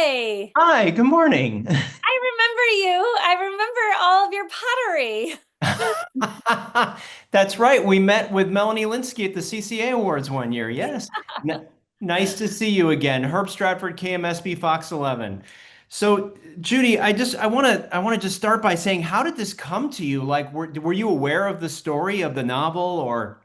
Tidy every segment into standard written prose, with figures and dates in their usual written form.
Hi. Hi, good morning. I remember you. I remember all of your pottery. That's right. We met with Melanie Linsky at the CCA Awards one year. Yes. N Nice to see you again. Herb Stratford, KMSB Fox 11. So, Judy, I want to just start by saying, how did this come to you? Like, were you aware of the story of the novel or?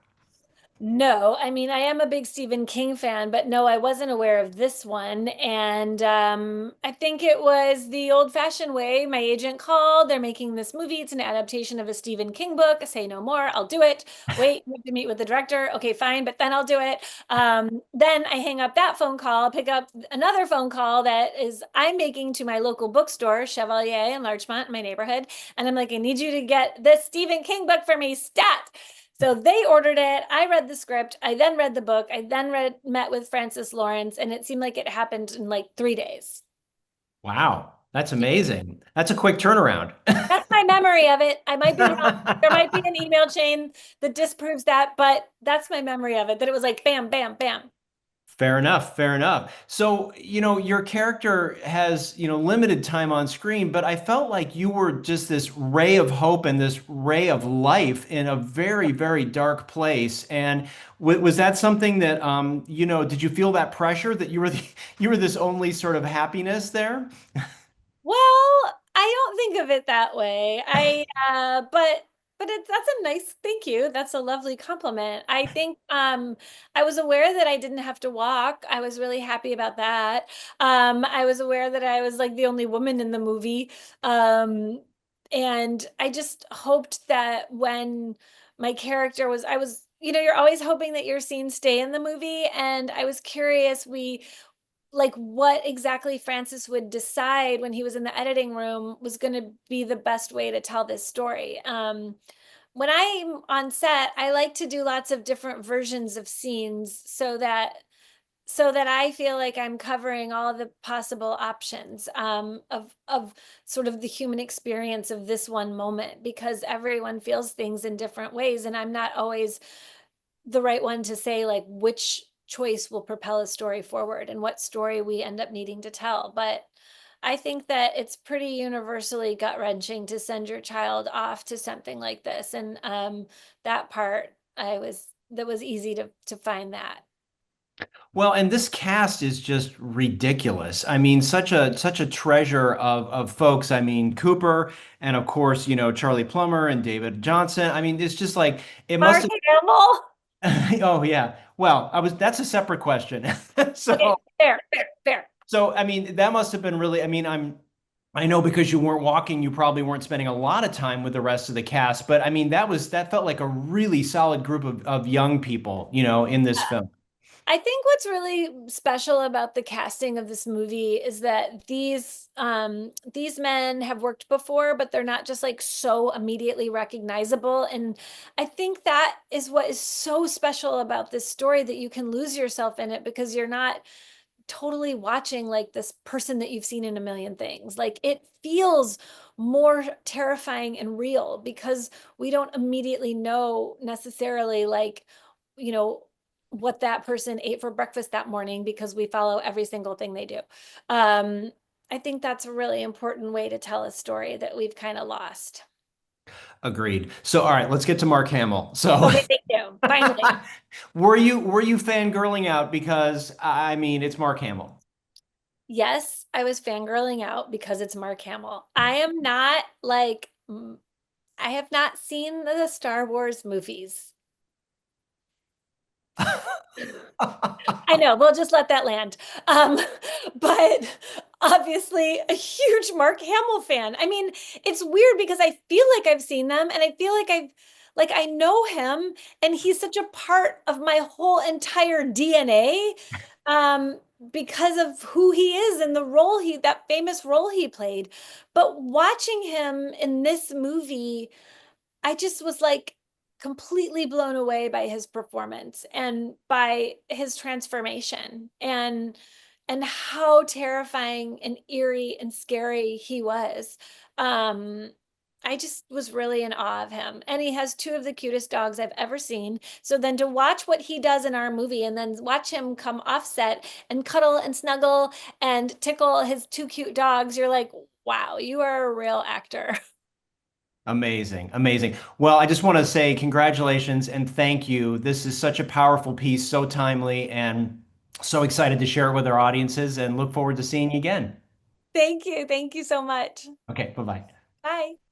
No, I mean, I am a big Stephen King fan, but no, I wasn't aware of this one. And I think it was the old-fashioned way. My agent called. They're making this movie. It's an adaptation of a Stephen King book. Say no more. I'll do it. Wait, you have to meet with the director. Okay, fine, but then I'll do it. Then I hang up that phone call, pick up another phone call that is I'm making to my local bookstore, Chevalier in Larchmont, in my neighborhood. And I'm like, I need you to get this Stephen King book for me, stat. So they ordered it. I read the script. I then read the book. I then met with Francis Lawrence, and it seemed like it happened in like 3 days. Wow, that's amazing. That's a quick turnaround. That's my memory of it. I might be wrong. There might be an email chain that disproves that, but that's my memory of it, that it was like bam, bam, bam. Fair enough, fair enough. So, your character has, limited time on screen, but I felt like you were just this ray of hope and this ray of life in a very, very dark place. And w was that something that, did you feel that pressure that you were you were this only sort of happiness there? Well, I don't think of it that way. But that's a nice thank you. That's a lovely compliment. I think I was aware that I didn't have to walk. I was really happy about that. I was aware that I was like the only woman in the movie. Um and I just hoped that when my character was I was you're always hoping that your scenes stay in the movie, and I was curious we like what exactly Francis would decide when he was in the editing room was going to be the best way to tell this story. When I'm on set, I like to do lots of different versions of scenes so that I feel like I'm covering all the possible options of sort of the human experience of this one moment, because everyone feels things in different ways, and I'm not always the right one to say like which choice will propel a story forward and what story we end up needing to tell. But I think that it's pretty universally gut wrenching to send your child off to something like this. And that part, that was easy to find that. Well, and this cast is just ridiculous. I mean, such a treasure of folks. I mean, Cooper and of course, Charlie Plummer and David Johnson. I mean, it's just like it must Mark have Hamill. Oh yeah. Well, that's a separate question. Okay, So fair, fair, fair. so I mean, that must have been really, I mean, I know because you weren't walking, you probably weren't spending a lot of time with the rest of the cast, but I mean, that felt like a really solid group of young people, in this film. I think what's really special about the casting of this movie is that these men have worked before, but they're not just like so immediately recognizable. And I think that is what is so special about this story, that you can lose yourself in it because you're not totally watching like this person that you've seen in a million things. Like it feels more terrifying and real because we don't immediately know necessarily like, you know, what that person ate for breakfast that morning because we follow every single thing they do. Um, I think that's a really important way to tell a story that we've kind of lost. Agreed. So, all right, let's get to Mark Hamill. So, Okay, thank you. Finally. were you fangirling out because I mean, it's Mark Hamill. Yes, I was fangirling out because it's Mark Hamill. I am not like I have not seen the Star Wars movies. I know, we'll just let that land. Um, but obviously a huge Mark Hamill fan. I mean, it's weird because I feel like I've seen them, and I feel like I know him, and he's such a part of my whole entire DNA um because of who he is and the role that famous role he played. But watching him in this movie, I just was like completely blown away by his performance and by his transformation and how terrifying and eerie and scary he was. Um I just was really in awe of him. And he has two of the cutest dogs I've ever seen. So then to watch what he does in our movie and then watch him come off set and cuddle and snuggle and tickle his two cute dogs, you're like, wow, you are a real actor. Amazing, amazing. Well, I just want to say congratulations and thank you. This is such a powerful piece, so timely, and so excited to share it with our audiences and look forward to seeing you again. Thank you. Thank you so much. Okay, bye-bye. Bye.